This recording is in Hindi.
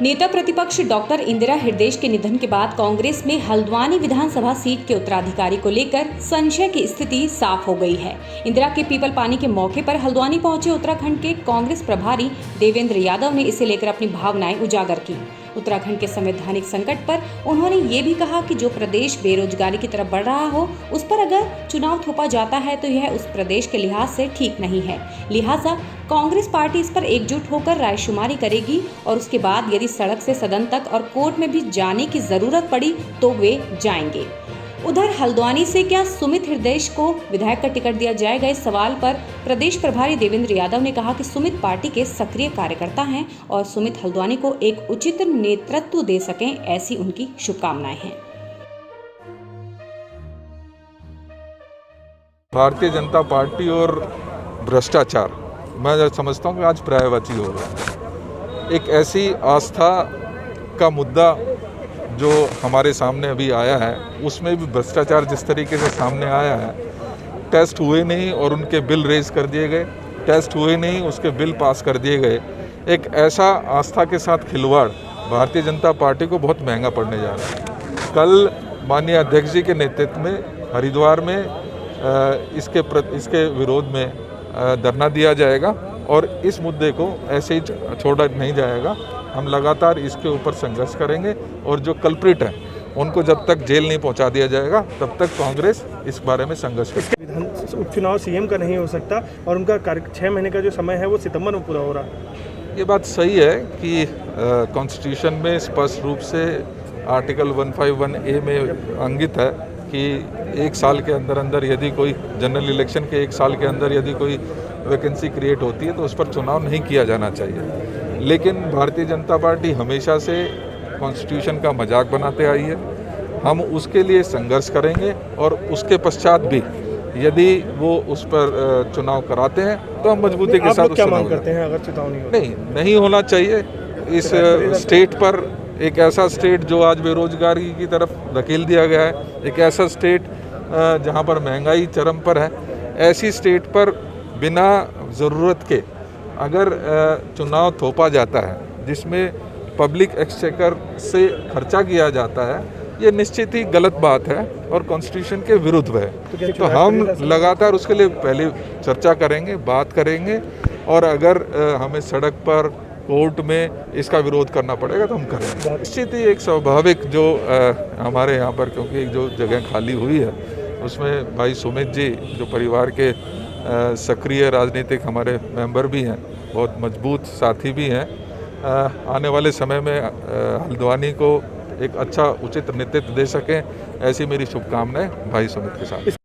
नेता प्रतिपक्ष डॉक्टर इंदिरा हृदयेश के निधन के बाद कांग्रेस में हल्द्वानी विधानसभा सीट के उत्तराधिकारी को लेकर संशय की स्थिति साफ हो गई है। इंदिरा के पीपल पानी के मौके पर हल्द्वानी पहुंचे उत्तराखंड के कांग्रेस प्रभारी देवेंद्र यादव ने इसे लेकर अपनी भावनाएं उजागर की। उत्तराखंड के संवैधानिक संकट पर उन्होंने ये भी कहा कि जो प्रदेश बेरोजगारी की तरफ बढ़ रहा हो, उस पर अगर चुनाव थोपा जाता है तो यह उस प्रदेश के लिहाज से ठीक नहीं है। लिहाजा कांग्रेस पार्टी इस पर एकजुट होकर रायशुमारी करेगी और उसके बाद यदि सड़क से सदन तक और कोर्ट में भी जाने की जरूरत पड़ी तो वे जाएंगे। उधर हल्द्वानी से क्या सुमित हृदयेश को विधायक का टिकट दिया जाएगा, इस सवाल पर प्रदेश प्रभारी देवेंद्र यादव ने कहा कि सुमित पार्टी के सक्रिय कार्यकर्ता हैं और सुमित हल्द्वानी को एक उचित नेतृत्व दे सकें, ऐसी उनकी शुभकामनाएं हैं। भारतीय जनता पार्टी और भ्रष्टाचार, मैं समझता हूँ कि आज पर्यायवाची हो रहा है। एक ऐसी आस्था का मुद्दा जो हमारे सामने अभी आया है, उसमें भी भ्रष्टाचार जिस तरीके से सामने आया है, टेस्ट हुए नहीं और उनके बिल रेज कर दिए गए, टेस्ट हुए नहीं उसके बिल पास कर दिए गए। एक ऐसा आस्था के साथ खिलवाड़ भारतीय जनता पार्टी को बहुत महंगा पड़ने जा रहा है। कल माननीय अध्यक्ष जी के नेतृत्व में हरिद्वार में इसके विरोध में धरना दिया जाएगा और इस मुद्दे को ऐसे ही छोड़ा नहीं जाएगा। हम लगातार इसके ऊपर संघर्ष करेंगे और जो कल्प्रिट हैं उनको जब तक जेल नहीं पहुंचा दिया जाएगा तब तक कांग्रेस इस बारे में संघर्ष करेगी। उपचुनाव सीएम का नहीं हो सकता और उनका 6 महीने का जो समय है वो सितंबर में पूरा हो रहा है। ये बात सही है कि कॉन्स्टिट्यूशन में स्पष्ट रूप से आर्टिकल 151A में अंकित है कि 1 साल के अंदर यदि कोई जनरल इलेक्शन के 1 साल के अंदर यदि कोई वैकेंसी क्रिएट होती है तो उस पर चुनाव नहीं किया जाना चाहिए। लेकिन भारतीय जनता पार्टी हमेशा से कॉन्स्टिट्यूशन का मजाक बनाते आई है। हम उसके लिए संघर्ष करेंगे और उसके पश्चात भी यदि वो उस पर चुनाव कराते हैं तो हम मजबूती के साथ क्या मांग करते हैं अगर चुनाव नहीं होना चाहिए। इस स्टेट पर एक ऐसा स्टेट जो आज बेरोजगारी की तरफ धकेल दिया गया है, एक ऐसा स्टेट जहां पर महंगाई चरम पर है, ऐसी स्टेट पर बिना ज़रूरत के अगर चुनाव थोपा जाता है जिसमें पब्लिक एक्सचेकर से खर्चा किया जाता है, ये निश्चित ही गलत बात है और कॉन्स्टिट्यूशन के विरुद्ध है। तो हम लगातार उसके लिए पहले चर्चा करेंगे, बात करेंगे और अगर हमें सड़क पर कोर्ट में इसका विरोध करना पड़ेगा तो हम करेंगे। निश्चित ही एक स्वाभाविक जो हमारे यहाँ पर, क्योंकि जो जगह खाली हुई है उसमें भाई सुमित जी जो परिवार के सक्रिय राजनीतिक हमारे मेंबर भी हैं, बहुत मजबूत साथी भी हैं, आने वाले समय में हल्द्वानी को एक अच्छा उचित नेतृत्व दे सकें, ऐसी मेरी शुभकामनाएं भाई सुमित के साथ।